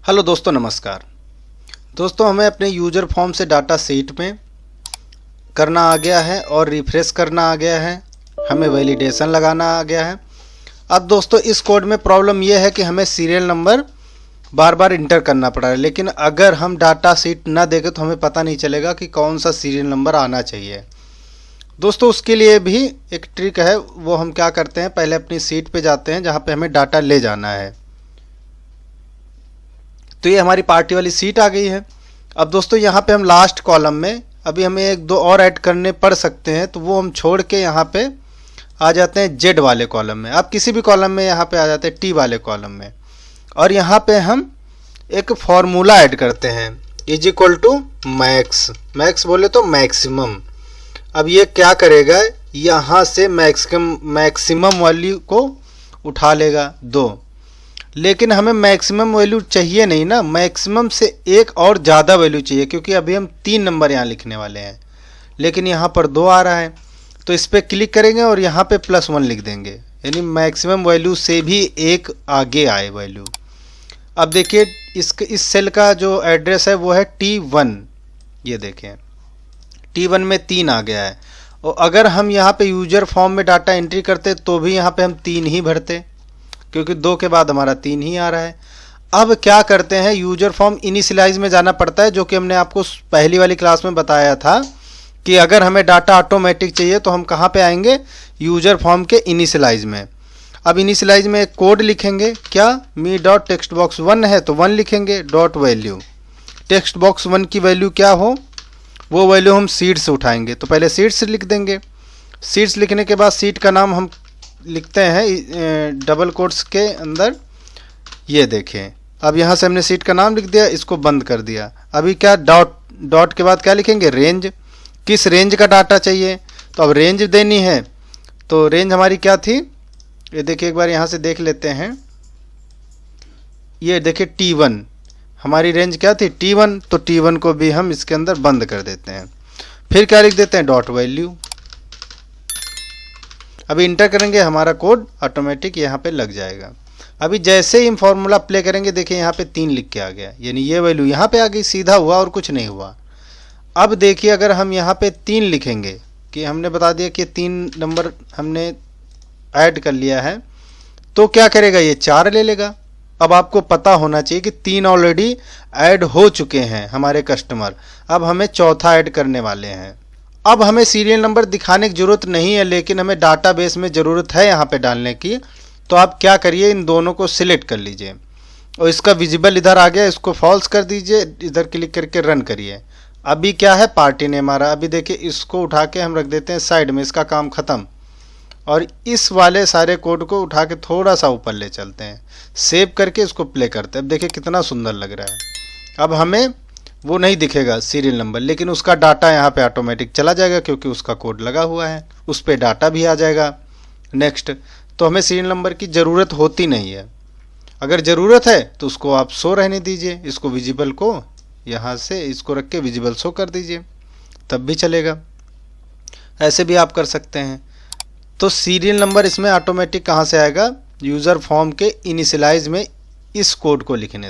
Hello दोस्तों, नमस्कार। दोस्तों, हमें अपने यूजर फॉर्म से डाटा शीट में करना आ गया है और रिफ्रेश करना आ गया है। हमें वैलिडेशन लगाना आ गया है। अब दोस्तों, इस कोड में प्रॉब्लम यह है कि हमें सीरियल नंबर बार बार इंटर करना पड़ रहा है, लेकिन अगर हम डाटा शीट ना देखें तो हमें पता नहीं चलेगा कि कौन सा सीरियल नंबर आना चाहिए। दोस्तों, उसके लिए भी एक ट्रिक है। वो हम क्या करते हैं, पहले अपनी शीट पे जाते हैं जहाँ पे हमें डाटा ले जाना है। तो ये हमारी पार्टी वाली सीट आ गई है। अब दोस्तों, यहाँ पे हम लास्ट कॉलम में अभी हमें एक दो और ऐड करने पड़ सकते हैं, तो वो हम छोड़ के यहाँ पे आ जाते हैं जेड वाले कॉलम में। आप किसी भी कॉलम में यहाँ पे आ जाते हैं टी वाले कॉलम में, और यहाँ पे हम एक फॉर्मूला ऐड करते हैं, is equal to max. Max बोले तो मैक्सिमम। अब ये क्या करेगा, यहाँ से मैक्सिमम वैल्यू को उठा लेगा 2, लेकिन हमें मैक्सिमम वैल्यू चाहिए नहीं ना, मैक्सिमम से एक और ज़्यादा वैल्यू चाहिए, क्योंकि अभी हम 3 नंबर यहाँ लिखने वाले हैं, लेकिन यहाँ पर 2 आ रहा है। तो इस पर क्लिक करेंगे और यहाँ पे +1 लिख देंगे, यानी मैक्सिमम वैल्यू से भी एक आगे आए वैल्यू। अब देखिए, इस सेल का जो एड्रेस है वो है T1। ये देखें, T1 में 3 आ गया है। और अगर हम यहाँ पे यूजर फॉर्म में डाटा एंट्री करते तो भी यहाँ पे हम 3 ही भरते, क्योंकि 2 के बाद हमारा 3 ही आ रहा है। अब क्या करते हैं, यूजर फॉर्म इनिशियलाइज में जाना पड़ता है, जो कि हमने आपको पहली वाली क्लास में बताया था कि अगर हमें डाटा ऑटोमेटिक चाहिए तो हम कहाँ पे आएंगे, यूजर फॉर्म के इनिशियलाइज में। अब इनिशियलाइज में एक कोड लिखेंगे, क्या मी डॉट टेक्स्ट बॉक्स 1 है तो 1 लिखेंगे, डॉट वैल्यू। टेक्स्ट बॉक्स 1 की वैल्यू क्या हो, वो वैल्यू हम सीट से उठाएंगे, तो पहले सीट से लिख देंगे। सीट्स लिखने के बाद सीट का नाम हम लिखते हैं डबल कोट्स के अंदर। ये देखें, अब यहाँ से हमने सीट का नाम लिख दिया, इसको बंद कर दिया। अभी क्या, डॉट के बाद क्या लिखेंगे, रेंज। किस रेंज का डाटा चाहिए, तो अब रेंज देनी है। तो रेंज हमारी क्या थी, ये देखिए, एक बार यहाँ से देख लेते हैं। ये देखिए T1, हमारी रेंज क्या थी, T1। तो T1 को भी हम इसके अंदर बंद कर देते हैं। फिर क्या लिख देते हैं, डॉट वैल्यू। अभी इंटर करेंगे, हमारा कोड ऑटोमेटिक यहाँ पे लग जाएगा। अभी जैसे ही हम फॉर्मूला अप्लाई करेंगे, देखिए यहाँ पे 3 लिख के आ गया, यानी ये वैल्यू यहाँ पे आ गई, सीधा हुआ और कुछ नहीं हुआ। अब देखिए, अगर हम यहाँ पे 3 लिखेंगे, कि हमने बता दिया कि 3 नंबर हमने ऐड कर लिया है, तो क्या करेगा, ये 4 ले लेगा। अब आपको पता होना चाहिए कि 3 ऑलरेडी ऐड हो चुके हैं हमारे कस्टमर, अब हमें चौथा ऐड करने वाले हैं। अब हमें सीरियल नंबर दिखाने की ज़रूरत नहीं है, लेकिन हमें डाटाबेस में ज़रूरत है यहाँ पे डालने की। तो आप क्या करिए, इन दोनों को सिलेक्ट कर लीजिए, और इसका विजिबल इधर आ गया, इसको फॉल्स कर दीजिए, इधर क्लिक करके रन करिए। अभी क्या है, पार्टी नेम आ रहा। अभी देखिए, इसको उठा के हम रख देते हैं साइड में, इसका काम ख़त्म। और इस वाले सारे कोड को उठा के थोड़ा सा ऊपर ले चलते हैं, सेव करके इसको प्ले करते हैं। अब देखिए कितना सुंदर लग रहा है। अब हमें वो नहीं दिखेगा सीरियल नंबर, लेकिन उसका डाटा यहाँ पे ऑटोमेटिक चला जाएगा, क्योंकि उसका कोड लगा हुआ है, उस पर डाटा भी आ जाएगा। नेक्स्ट, तो हमें सीरियल नंबर की ज़रूरत होती नहीं है। अगर ज़रूरत है तो उसको आप शो रहने दीजिए, इसको विजिबल को यहाँ से इसको रख के विजिबल शो कर दीजिए, तब भी चलेगा। ऐसे भी आप कर सकते हैं। तो सीरियल नंबर इसमें ऑटोमेटिक कहाँ से आएगा, यूज़र फॉर्म के इनिशियलाइज में इस कोड को लिखने से।